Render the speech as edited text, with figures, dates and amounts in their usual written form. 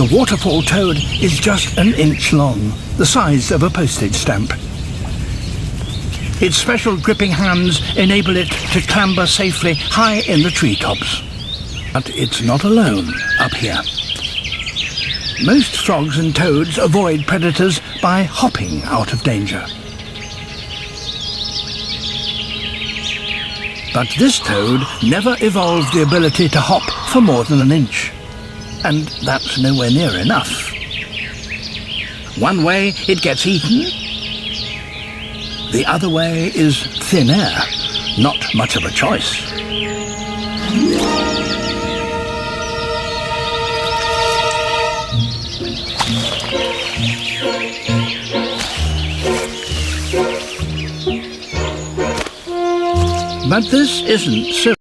The waterfall toad is just an inch long, the size of a postage stamp. Its special gripping hands enable it to clamber safely high in the treetops. But it's not alone up here. Most frogs and toads avoid predators by hopping out of danger. But this toad never evolved the ability to hop for more than an inch. And that's nowhere near enough. One way it gets eaten, the other way is thin air. Not much of a choice. But this isn't so.